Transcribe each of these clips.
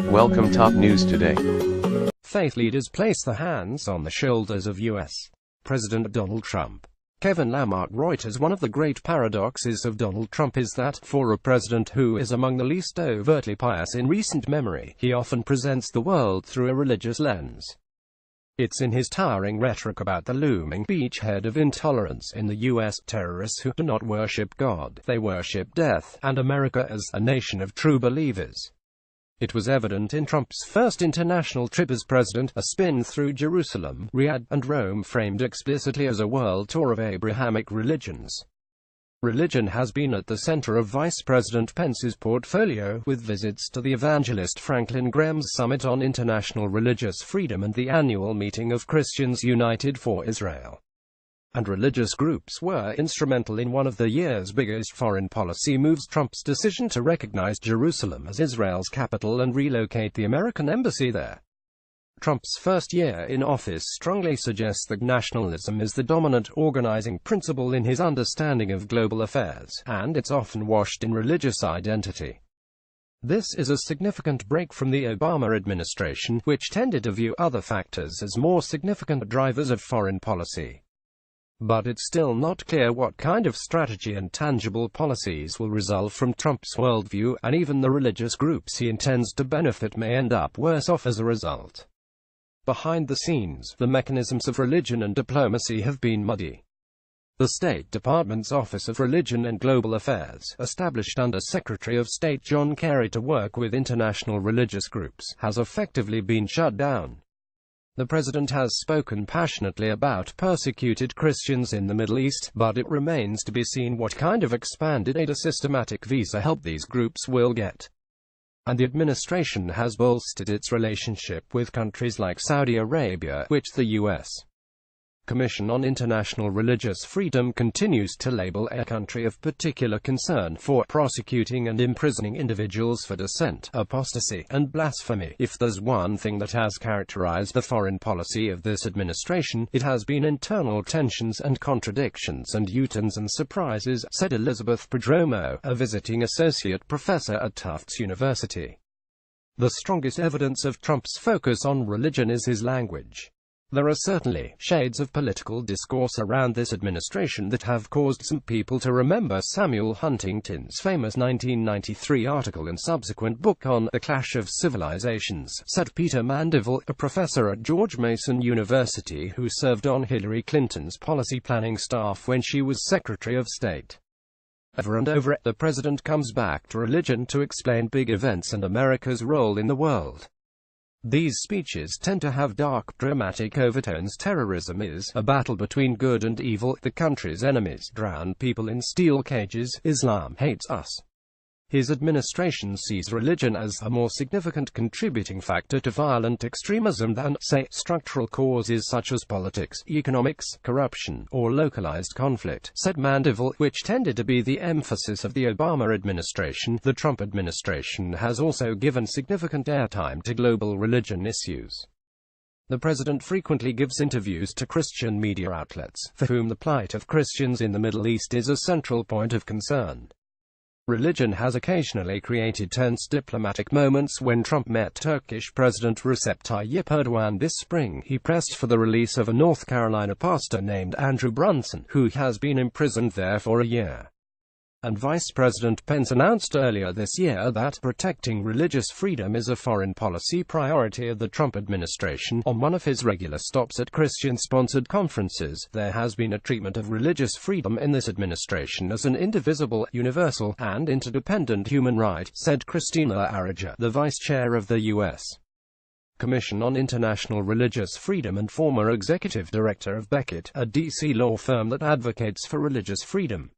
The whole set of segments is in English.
Welcome top news today. Faith leaders place their hands on the shoulders of U.S. President Donald Trump. Kevin Lamarque Reuters. One of the great paradoxes of Donald Trump is that, for a president who is among the least overtly pious in recent memory, he often presents the world through a religious lens. It's in his towering rhetoric about the looming beachhead of intolerance in the U.S. terrorists who do not worship God, they worship death, and America as a nation of true believers. It was evident in Trump's first international trip as president, a spin through Jerusalem, Riyadh, and Rome framed explicitly as a world tour of Abrahamic religions. Religion has been at the center of Vice President Pence's portfolio, with visits to the evangelist Franklin Graham's Summit on International Religious Freedom and the annual meeting of Christians United for Israel. And religious groups were instrumental in one of the year's biggest foreign policy moves: Trump's decision to recognize Jerusalem as Israel's capital and relocate the American embassy there. Trump's first year in office strongly suggests that nationalism is the dominant organizing principle in his understanding of global affairs, and it's often washed in religious identity. This is a significant break from the Obama administration, which tended to view other factors as more significant drivers of foreign policy. But it's still not clear what kind of strategy and tangible policies will result from Trump's worldview, and even the religious groups he intends to benefit may end up worse off as a result. Behind the scenes, the mechanisms of religion and diplomacy have been muddy. The State Department's Office of Religion and Global Affairs, established under Secretary of State John Kerry to work with international religious groups, has effectively been shut down. The president has spoken passionately about persecuted Christians in the Middle East, but it remains to be seen what kind of expanded aid or systematic visa help these groups will get. And the administration has bolstered its relationship with countries like Saudi Arabia, which the U.S. Commission on International Religious Freedom continues to label a country of particular concern for prosecuting and imprisoning individuals for dissent, apostasy, and blasphemy. If there's one thing that has characterized the foreign policy of this administration, it has been internal tensions and contradictions and U-turns and surprises, said Elizabeth Prodromou, a visiting associate professor at Tufts University. The strongest evidence of Trump's focus on religion is his language. There are certainly shades of political discourse around this administration that have caused some people to remember Samuel Huntington's famous 1993 article and subsequent book on The Clash of Civilizations, said Peter Mandeville, a professor at George Mason University who served on Hillary Clinton's policy planning staff when she was Secretary of State. Over and over, the president comes back to religion to explain big events and America's role in the world. These speeches tend to have dark, dramatic overtones. Terrorism is a battle between good and evil. The country's enemies drown people in steel cages. Islam hates us. His administration sees religion as a more significant contributing factor to violent extremism than, say, structural causes such as politics, economics, corruption, or localized conflict, said Mandeville, which tended to be the emphasis of the Obama administration. The Trump administration has also given significant airtime to global religion issues. The president frequently gives interviews to Christian media outlets, for whom the plight of Christians in the Middle East is a central point of concern. Religion has occasionally created tense diplomatic moments. When Trump met Turkish President Recep Tayyip Erdogan this spring, he pressed for the release of a North Carolina pastor named Andrew Brunson, who has been imprisoned there for a year. And Vice President Pence announced earlier this year that protecting religious freedom is a foreign policy priority of the Trump administration. On one of his regular stops at Christian-sponsored conferences, there has been a treatment of religious freedom in this administration as an indivisible, universal, and interdependent human right, said Christina Araga, the vice chair of the U.S. Commission on International Religious Freedom and former executive director of Beckett, a D.C. law firm that advocates for religious freedom.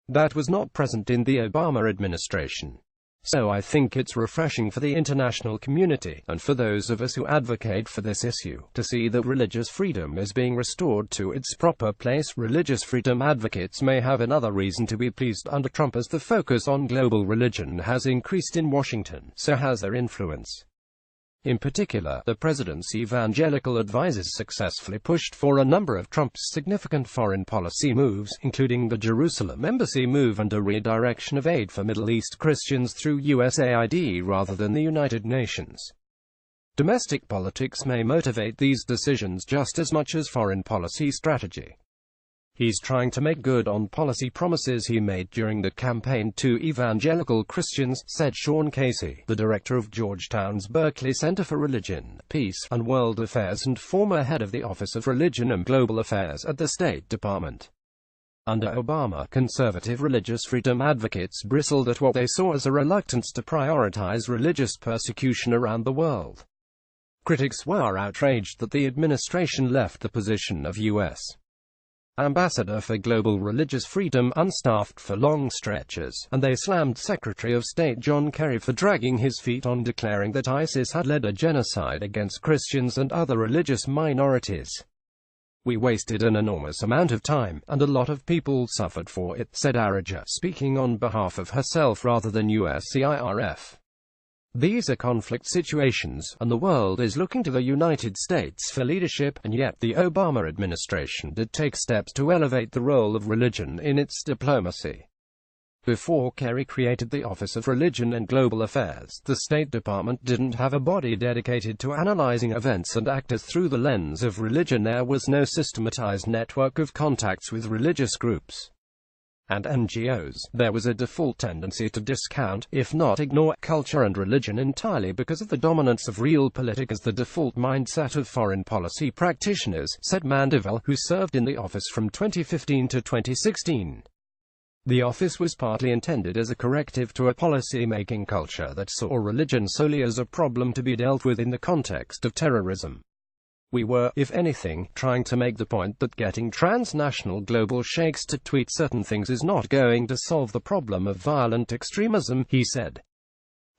That was not present in the Obama administration. So I think it's refreshing for the international community, and for those of us who advocate for this issue, to see that religious freedom is being restored to its proper place. Religious freedom advocates may have another reason to be pleased under Trump, as the focus on global religion has increased in Washington, so has their influence. In particular, the president's evangelical advisers successfully pushed for a number of Trump's significant foreign policy moves, including the Jerusalem embassy move and a redirection of aid for Middle East Christians through USAID rather than the United Nations. Domestic politics may motivate these decisions just as much as foreign policy strategy. He's trying to make good on policy promises he made during the campaign to evangelical Christians, said Sean Casey, the director of Georgetown's Berkeley Center for Religion, Peace, and World Affairs and former head of the Office of Religion and Global Affairs at the State Department. Under Obama, conservative religious freedom advocates bristled at what they saw as a reluctance to prioritize religious persecution around the world. Critics were outraged that the administration left the position of U.S. Ambassador for Global Religious Freedom unstaffed for long stretches, and they slammed Secretary of State John Kerry for dragging his feet on declaring that ISIS had led a genocide against Christians and other religious minorities. "We wasted an enormous amount of time, and a lot of people suffered for it," said Araja, speaking on behalf of herself rather than USCIRF. "These are conflict situations, and the world is looking to the United States for leadership, and yet the Obama administration did take steps to elevate the role of religion in its diplomacy." Before Kerry created the Office of Religion and Global Affairs, the State Department didn't have a body dedicated to analyzing events and actors through the lens of religion. There was no systematized network of contacts with religious groups and NGOs. There was a default tendency to discount, if not ignore, culture and religion entirely because of the dominance of realpolitik as the default mindset of foreign policy practitioners, said Mandeville, who served in the office from 2015 to 2016. The office was partly intended as a corrective to a policy-making culture that saw religion solely as a problem to be dealt with in the context of terrorism. We were, if anything, trying to make the point that getting transnational global sheikhs to tweet certain things is not going to solve the problem of violent extremism, he said.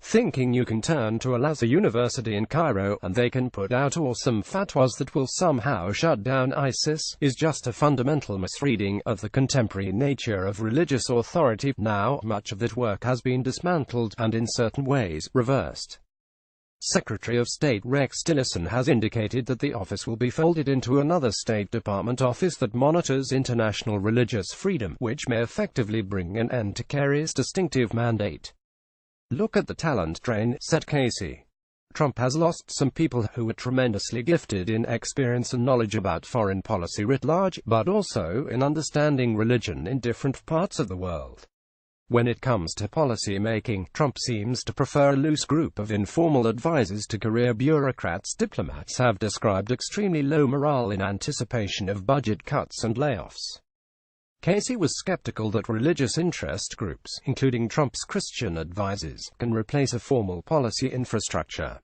Thinking you can turn to Al-Azhar University in Cairo, and they can put out awesome fatwas that will somehow shut down ISIS, is just a fundamental misreading of the contemporary nature of religious authority. Now, much of that work has been dismantled, and in certain ways, reversed. Secretary of State Rex Tillerson has indicated that the office will be folded into another State Department office that monitors international religious freedom, which may effectively bring an end to Kerry's distinctive mandate. "Look at the talent drain," said Casey. "Trump has lost some people who were tremendously gifted in experience and knowledge about foreign policy writ large, but also in understanding religion in different parts of the world. When it comes to policy making, Trump seems to prefer a loose group of informal advisors to career bureaucrats. Diplomats have described extremely low morale in anticipation of budget cuts and layoffs." Casey was skeptical that religious interest groups, including Trump's Christian advisors, can replace a formal policy infrastructure.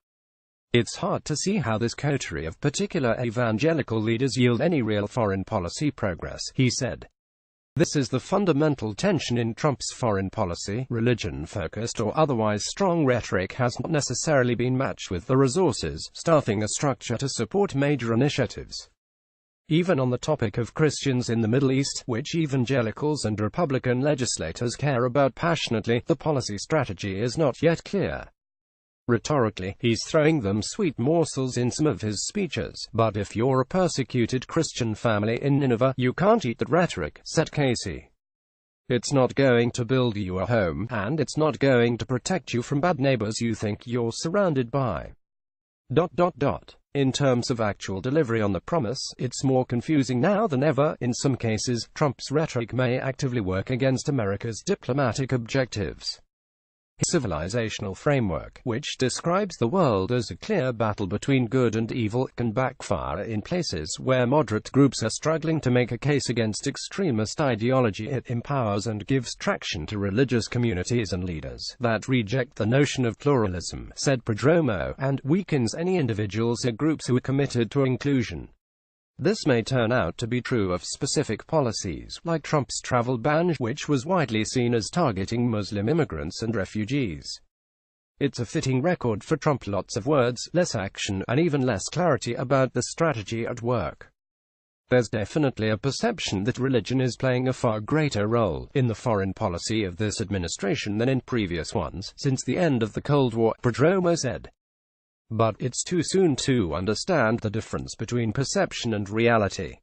"It's hard to see how this coterie of particular evangelical leaders yield any real foreign policy progress," he said. "This is the fundamental tension in Trump's foreign policy. Religion-focused or otherwise strong rhetoric has not necessarily been matched with the resources, staffing, a structure to support major initiatives. Even on the topic of Christians in the Middle East, which evangelicals and Republican legislators care about passionately, the policy strategy is not yet clear." Rhetorically, he's throwing them sweet morsels in some of his speeches, but if you're a persecuted Christian family in Nineveh, you can't eat that rhetoric, said Casey. "It's not going to build you a home, and it's not going to protect you from bad neighbors you think you're surrounded by. In terms of actual delivery on the promise, it's more confusing now than ever. In some cases, Trump's rhetoric may actively work against America's diplomatic objectives. His civilizational framework, which describes the world as a clear battle between good and evil, can backfire in places where moderate groups are struggling to make a case against extremist ideology. It empowers and gives traction to religious communities and leaders that reject the notion of pluralism," said Prodromou, "and weakens any individuals or groups who are committed to inclusion. This may turn out to be true of specific policies, like Trump's travel ban, which was widely seen as targeting Muslim immigrants and refugees. It's a fitting record for Trump: lots of words, less action, and even less clarity about the strategy at work. There's definitely a perception that religion is playing a far greater role in the foreign policy of this administration than in previous ones, since the end of the Cold War," Prodromou said. But it's too soon to understand the difference between perception and reality.